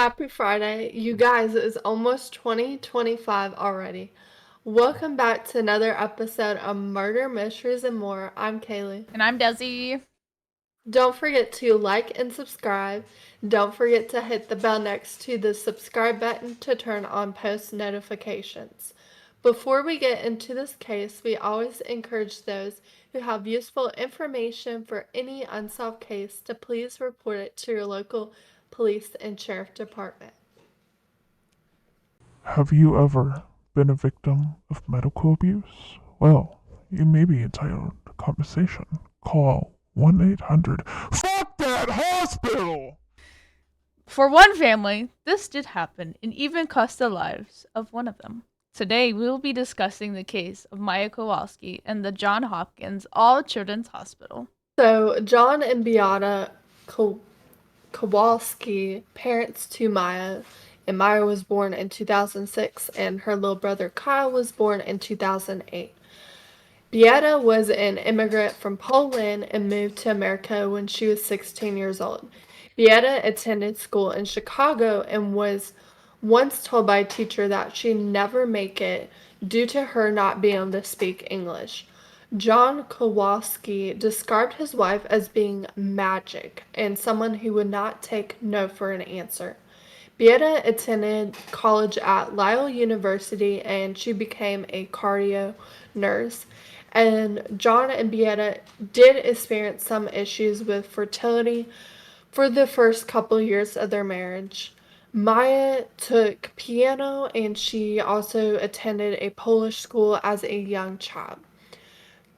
Happy Friday. You guys, it's almost 2025 already. Welcome back to another episode of Murder, Mysteries, and More. I'm Kaylee. And I'm Desi. Don't forget to like and subscribe. Don't forget to hit the bell next to the subscribe button to turn on post notifications. Before we get into this case, we always encourage those who have useful information for any unsolved case to please report it to your local police and sheriff department. Have you ever been a victim of medical abuse? Well, you may be entitled to compensation. Call 1 800 Fuck that hospital! For one family, this did happen and even cost the lives of one of them. Today, we will be discussing the case of Maya Kowalski and the John Hopkins All Children's Hospital. So, John and Beata Kowalski, parents to Maya, and Maya was born in 2006, and her little brother Kyle was born in 2008. Beata was an immigrant from Poland and moved to America when she was 16 years old. Beata attended school in Chicago and was once told by a teacher that she'd never make it due to her not being able to speak English. John Kowalski described his wife as being magic and someone who would not take no for an answer. Beata attended college at Lyle University and she became a cardio nurse. And John and Beata did experience some issues with fertility for the first couple years of their marriage. Maya took piano and she also attended a Polish school as a young child.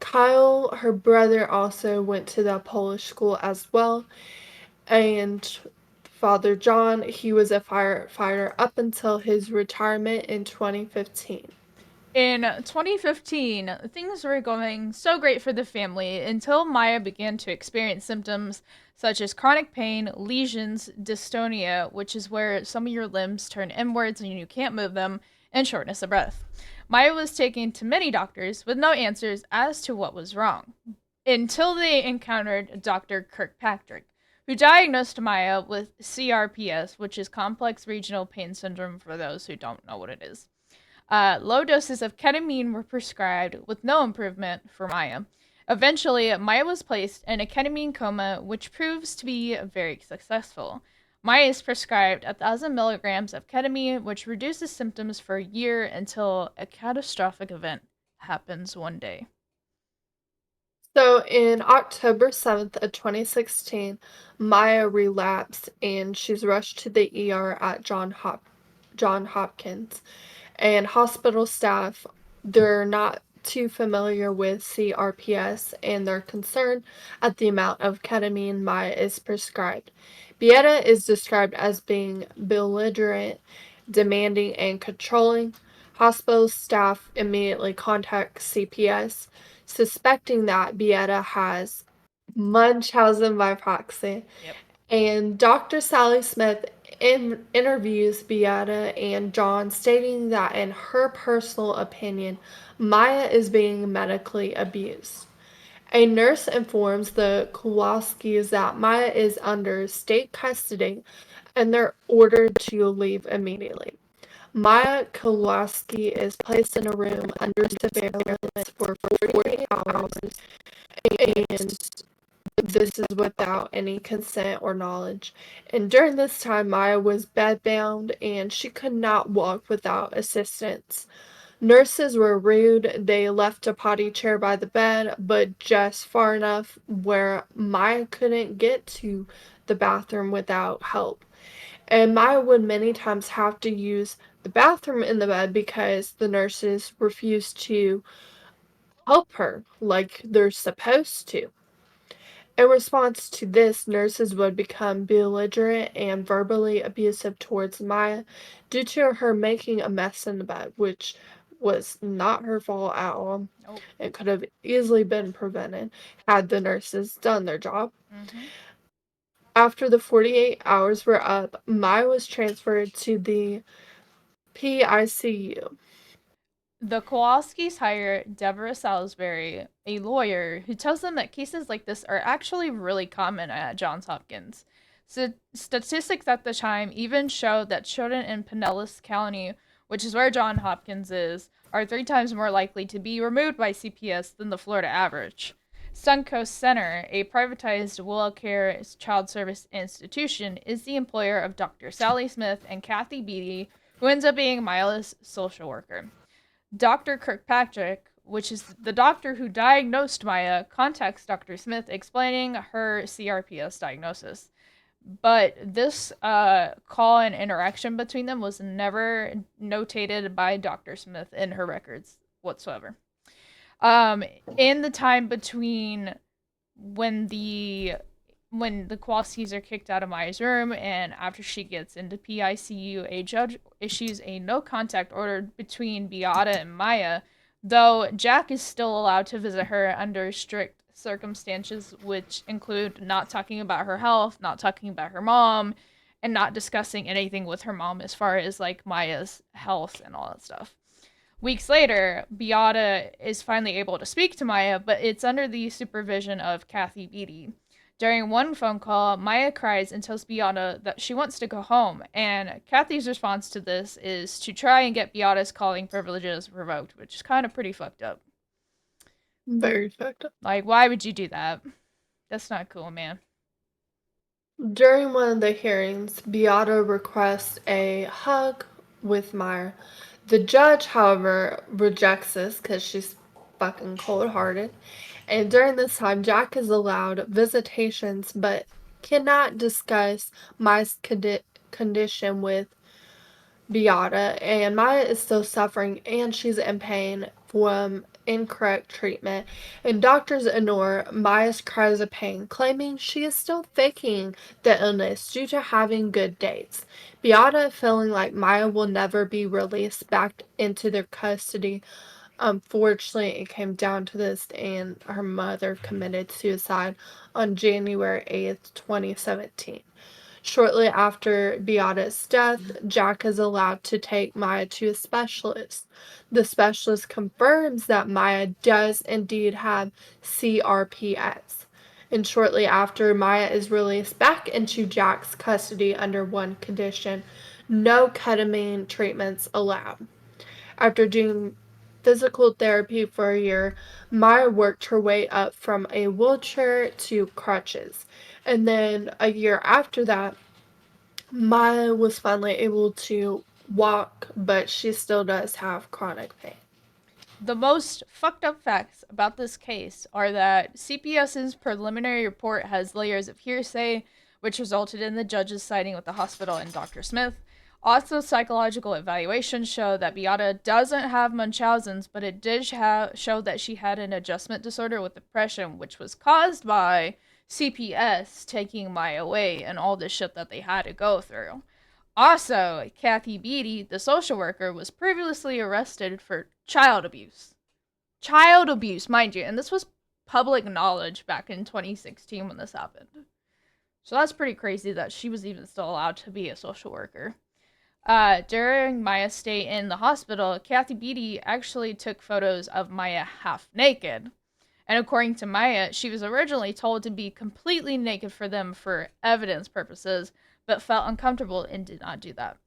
Kyle, her brother, also went to the Polish school as well, and Father John, he was a firefighter up until his retirement in 2015. In 2015, things were going so great for the family until Maya began to experience symptoms such as chronic pain, lesions, dystonia, which is where some of your limbs turn inwards and you can't move them, and shortness of breath. Maya was taken to many doctors with no answers as to what was wrong, until they encountered Dr. Kirkpatrick, who diagnosed Maya with CRPS, which is complex regional pain syndrome for those who don't know what it is. Low doses of ketamine were prescribed with no improvement for Maya. Eventually, Maya was placed in a ketamine coma, which proves to be very successful. Maya is prescribed 1,000 milligrams of ketamine, which reduces symptoms for a year until a catastrophic event happens one day. So in October 7th of 2016, Maya relapsed and she's rushed to the ER at John Hopkins. And hospital staff, they're not too familiar with CRPS and they're concerned at the amount of ketamine Maya is prescribed. Beata is described as being belligerent, demanding, and controlling. Hospital staff immediately contact CPS, suspecting that Beata has Munchausen by proxy. Yep. And Dr. Sally Smith interviews Beata and John, stating that in her personal opinion, Maya is being medically abused. A nurse informs the Kowalskis that Maya is under state custody and they're ordered to leave immediately. Maya Kowalski is placed in a room under surveillance for 48 hours, and this is without any consent or knowledge. And during this time, Maya was bedbound and she could not walk without assistance. Nurses were rude. They left a potty chair by the bed, but just far enough where Maya couldn't get to the bathroom without help. And Maya would many times have to use the bathroom in the bed because the nurses refused to help her like they're supposed to. In response to this, nurses would become belligerent and verbally abusive towards Maya due to her making a mess in the bed, which was not her fault at all. Nope. It could have easily been prevented had the nurses done their job. Mm-hmm. After the 48 hours were up, Maya was transferred to the PICU. The Kowalskis hire Deborah Salisbury, a lawyer, who tells them that cases like this are actually really common at Johns Hopkins. Statistics at the time even showed that children in Pinellas County, which is where John Hopkins is, are 3 times more likely to be removed by CPS than the Florida average. Suncoast Center, a privatized Willow Care child service institution, is the employer of Dr. Sally Smith and Kathy Beatty, who ends up being Mila's social worker. Dr. Kirkpatrick, which is the doctor who diagnosed Maya, contacts Dr. Smith explaining her CRPS diagnosis. But this call and interaction between them was never notated by Dr. Smith in her records whatsoever. Um, in the time between when the when the Kowalskis are kicked out of Maya's room and after she gets into PICU, a judge issues a no contact order between Beata and Maya, though Jack is still allowed to visit her under strict circumstances, which include not talking about her health, not talking about her mom, and not discussing anything with her mom as far as like Maya's health and all that stuff. Weeks later, Beata is finally able to speak to Maya, but it's under the supervision of Kathy Beatty. During one phone call, Maya cries and tells Beata that she wants to go home, and Kathy's response to this is to try and get Beata's calling privileges revoked, which is kind of pretty fucked up. Very fucked up. Like, why would you do that? That's not cool, man. During one of the hearings, Beata requests a hug with Meyer. The judge, however, rejects this because she's fucking cold-hearted. And during this time, Jack is allowed visitations but cannot discuss Meyer's condition with Beata, and Maya is still suffering and she's in pain from incorrect treatment, and doctors ignore Maya's cries of pain, claiming she is still faking the illness due to having good dates. Beata, feeling like Maya will never be released back into their custody, unfortunately, it came down to this, and her mother committed suicide on January 8th, 2017. Shortly after Beata's death, Jack is allowed to take Maya to a specialist. The specialist confirms that Maya does indeed have CRPS. And shortly after, Maya is released back into Jack's custody under one condition: no ketamine treatments allowed. After doing physical therapy for a year, Maya worked her way up from a wheelchair to crutches. And then a year after that, Maya was finally able to walk, but she still does have chronic pain. The most fucked up facts about this case are that CPS's preliminary report has layers of hearsay, which resulted in the judge's siding with the hospital and Dr. Smith. Also, psychological evaluations show that Beata doesn't have Munchausen's, but it did show that she had an adjustment disorder with depression, which was caused by CPS taking Maya away and all this shit that they had to go through. Also, Kathy Beatty, the social worker, was previously arrested for child abuse. Child abuse, mind you, and this was public knowledge back in 2016 when this happened. So that's pretty crazy that she was even still allowed to be a social worker. During Maya's stay in the hospital, Kathy Beatty actually took photos of Maya half naked. And according to Maya, she was originally told to be completely naked for them for evidence purposes, but felt uncomfortable and did not do that.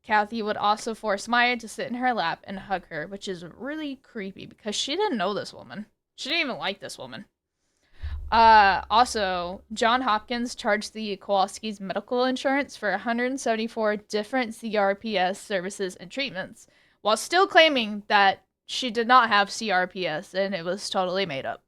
Kathy would also force Maya to sit in her lap and hug her, which is really creepy because she didn't know this woman. She didn't even like this woman. Also, John Hopkins charged the Kowalski's medical insurance for 174 different CRPS services and treatments, while still claiming that she did not have CRPS and it was totally made up.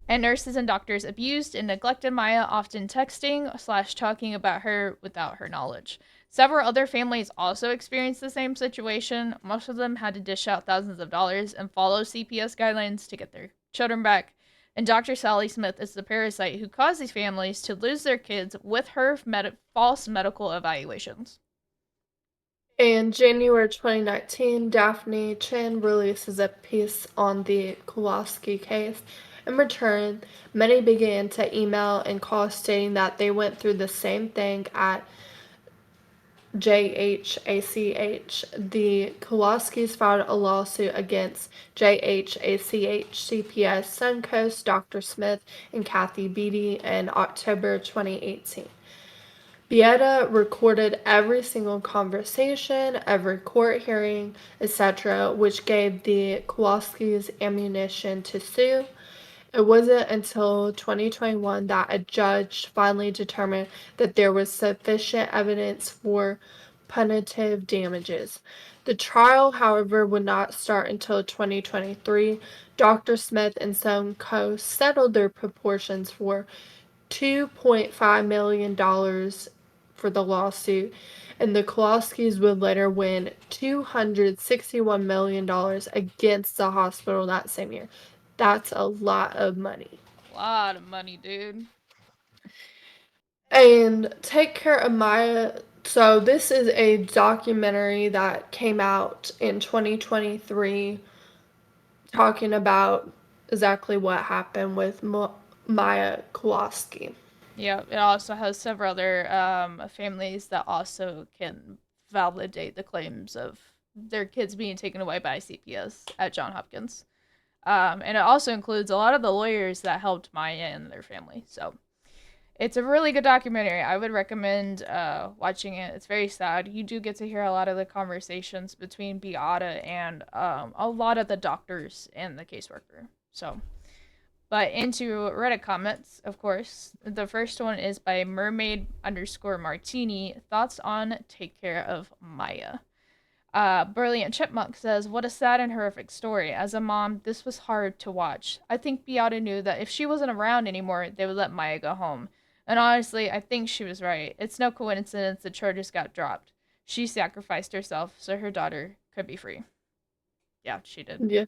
And nurses and doctors abused and neglected Maya, often texting / talking about her without her knowledge. Several other families also experienced the same situation. Most of them had to dish out thousands of dollars and follow CPS guidelines to get their children back. And Dr. Sally Smith is the parasite who caused these families to lose their kids with her false medical evaluations. In January 2019, Daphne Chin releases a piece on the Kowalski case. In return, many began to email and call stating that they went through the same thing at JHACH. The Kowalskis filed a lawsuit against JHACH, CPS, Suncoast, Dr. Smith, and Kathy Beatty in October 2018. Beata recorded every single conversation, every court hearing, etc., which gave the Kowalskis ammunition to sue. It wasn't until 2021 that a judge finally determined that there was sufficient evidence for punitive damages. The trial, however, would not start until 2023. Dr. Smith and Son Co. settled their proportions for $2.5 million for the lawsuit, and the Kowalskis would later win $261 million against the hospital that same year. That's a lot of money. A lot of money, dude. And Take Care of Maya. So, this is a documentary that came out in 2023 talking about exactly what happened with Maya Kowalski. Yeah, it also has several other families that also can validate the claims of their kids being taken away by CPS at John Hopkins. And it also includes a lot of the lawyers that helped Maya and their family. So it's a really good documentary. I would recommend watching it. It's very sad. You do get to hear a lot of the conversations between Beata and a lot of the doctors and the caseworker. So, but into Reddit comments, of course. The first one is by mermaid underscore martini. Thoughts on Take Care of Maya. Brilliant Chipmunk says, "What a sad and horrific story. As a mom, this was hard to watch. I think Beata knew that if she wasn't around anymore, they would let Maya go home. And honestly, I think she was right. It's no coincidence the charges got dropped. She sacrificed herself so her daughter could be free." Yeah, she did. Yeah.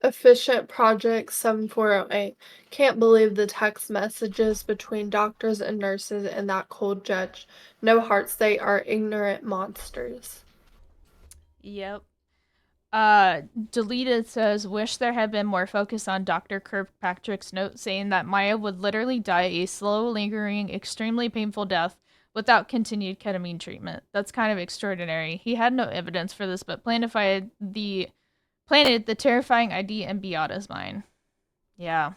Efficient Project 7408. Can't believe the text messages between doctors and nurses and that cold judge. No hearts, they are ignorant monsters. Yep. Deleted says, "Wish there had been more focus on Dr. Kirkpatrick's note saying that Maya would literally die a slow, lingering, extremely painful death without continued ketamine treatment. That's kind of extraordinary. He had no evidence for this, but planted the terrifying idea in Beata's mind." Yeah,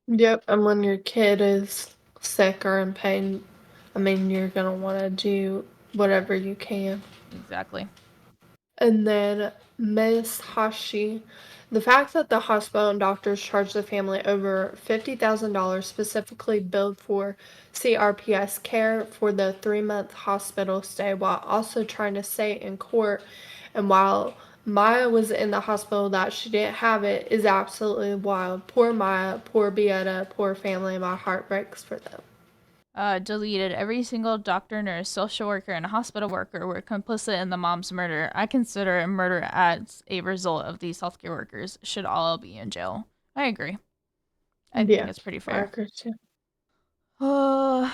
Yep, and when your kid is sick or in pain, I mean, you're gonna want to do whatever you can. exactly. And then Miss Hashi, the fact that the hospital and doctors charged the family over $50,000 specifically billed for CRPS care for the 3-month hospital stay while also trying to stay in court, and while Maya was in the hospital that she didn't have it, is absolutely wild. Poor Maya, poor Beata, poor family. My heart breaks for them. Deleted. Every single doctor, nurse, social worker, and hospital worker were complicit in the mom's murder. I consider a murder as a result of these healthcare workers should all be in jail. I agree. I think Yeah, it's pretty I fair. agree too. Oh,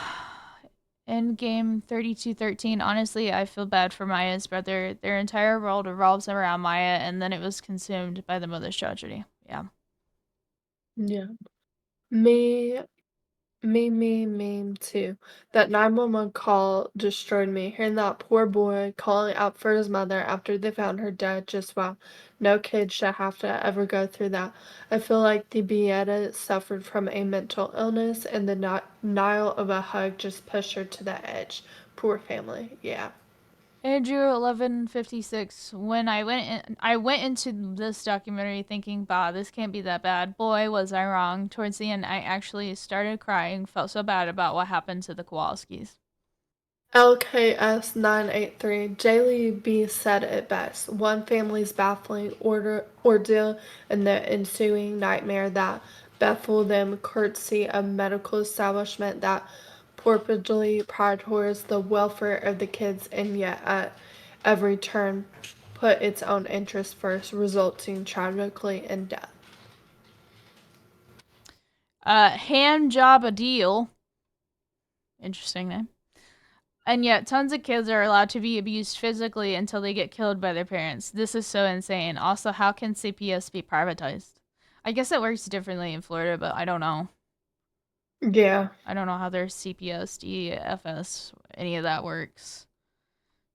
Endgame 3213. Honestly, I feel bad for Maya's brother. Their entire world revolves around Maya, and then it was consumed by the mother's tragedy. Yeah. Yeah. Me me too. That 911 call destroyed me. Hearing that poor boy calling out for his mother after they found her dead, just wow. No kid should have to ever go through that. I feel like the Beata suffered from a mental illness and the denial of a hug just pushed her to the edge. Poor family. Yeah. Andrew 1156. When I went into this documentary thinking, "Bah, this can't be that bad." Boy, was I wrong. Towards the end, I actually started crying. Felt so bad about what happened to the Kowalskis. LKS 983. Jaylee B said it best. One family's baffling ordeal and the ensuing nightmare that baffled them courtesy of medical establishment that purportedly prioritizes the welfare of the kids and yet at every turn put its own interest first, resulting tragically in death. Hand job a deal. Interesting name. And yet, tons of kids are allowed to be abused physically until they get killed by their parents. This is so insane. Also, how can CPS be privatized? I guess it works differently in Florida, but I don't know. Yeah. I don't know how their CPS, DFS, any of that works.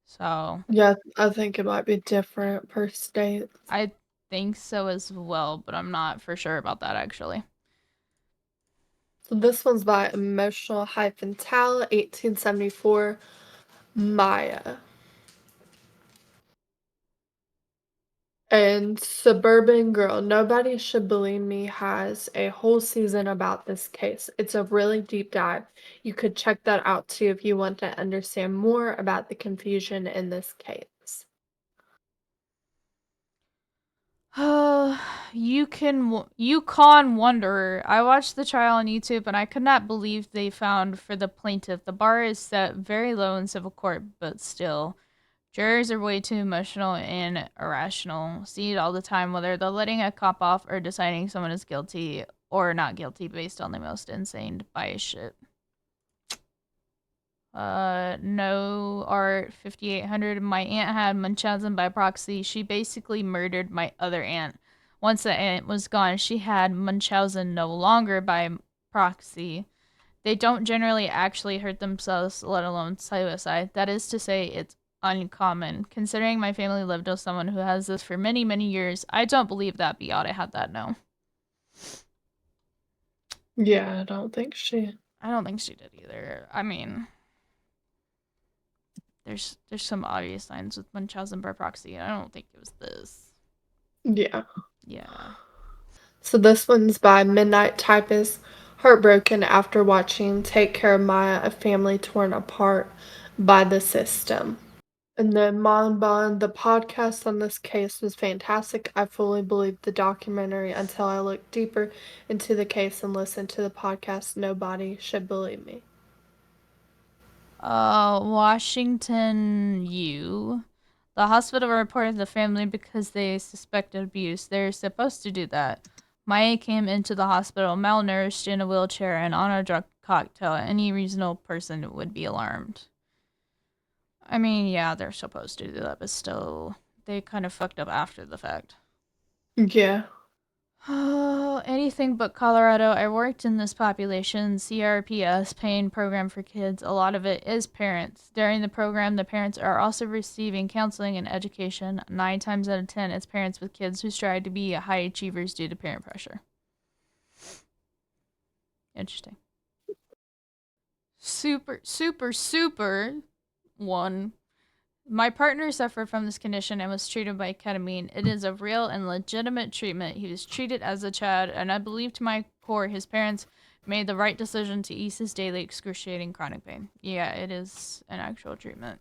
So, Yeah, I think it might be different per state. I think so as well, but I'm not for sure about that actually. So this one's by Emotional-Tal, 1874, Maya. And Suburban Girl, Nobody Should Believe Me has a whole season about this case. It's a really deep dive. You could check that out too if you want to understand more about the confusion in this case. Yukon Wanderer. I watched the trial on YouTube and I could not believe they found for the plaintiff. The bar is set very low in civil court, but still. Jurors are way too emotional and irrational. See it all the time, whether they're letting a cop off or deciding someone is guilty or not guilty based on the most insane bias shit. No art 5800. My aunt had Munchausen by proxy. She basically murdered my other aunt. Once the aunt was gone, she had Munchausen no longer by proxy. They don't generally actually hurt themselves, let alone suicide. That is to say, it's uncommon. Considering my family lived with someone who has this for many, many years, I don't believe that Beata had that, no. Yeah, I don't think she. I don't think she did either. I mean, there's some obvious signs with Munchausen by proxy, and I don't think it was this. Yeah. Yeah. So this one's by Midnight Typist, heartbroken after watching Take Care of Maya, a family torn apart by the system. And then Mon Bon, the podcast on this case was fantastic. I fully believed the documentary until I looked deeper into the case and listened to the podcast. Nobody should believe me. Washington U. The hospital reported the family because they suspected abuse. They're supposed to do that. Maya came into the hospital malnourished in a wheelchair and on a drug cocktail. Any reasonable person would be alarmed. I mean, yeah, they're supposed to do that, but still, they kind of fucked up after the fact. Yeah. Oh, anything but Colorado. I worked in this population, CRPS, paying program for kids. A lot of it is parents. During the program, the parents are also receiving counseling and education. 9 times out of 10, it's parents with kids who strive to be high achievers due to parent pressure. Interesting. Super one. My partner suffered from this condition and was treated by ketamine. It is a real and legitimate treatment. He was treated as a child, and I believe to my core his parents made the right decision to ease his daily excruciating chronic pain. Yeah, it is an actual treatment.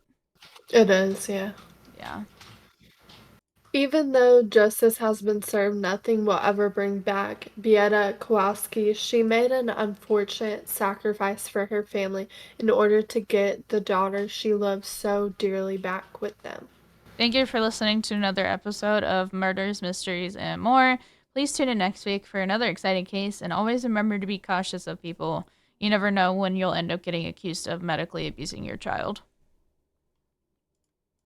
It is, yeah. Yeah. Even though justice has been served, nothing will ever bring back Beata Kowalski. She made an unfortunate sacrifice for her family in order to get the daughter she loved so dearly back with them. Thank you for listening to another episode of Murders, Mysteries, and More. Please tune in next week for another exciting case, and always remember to be cautious of people. You never know when you'll end up getting accused of medically abusing your child.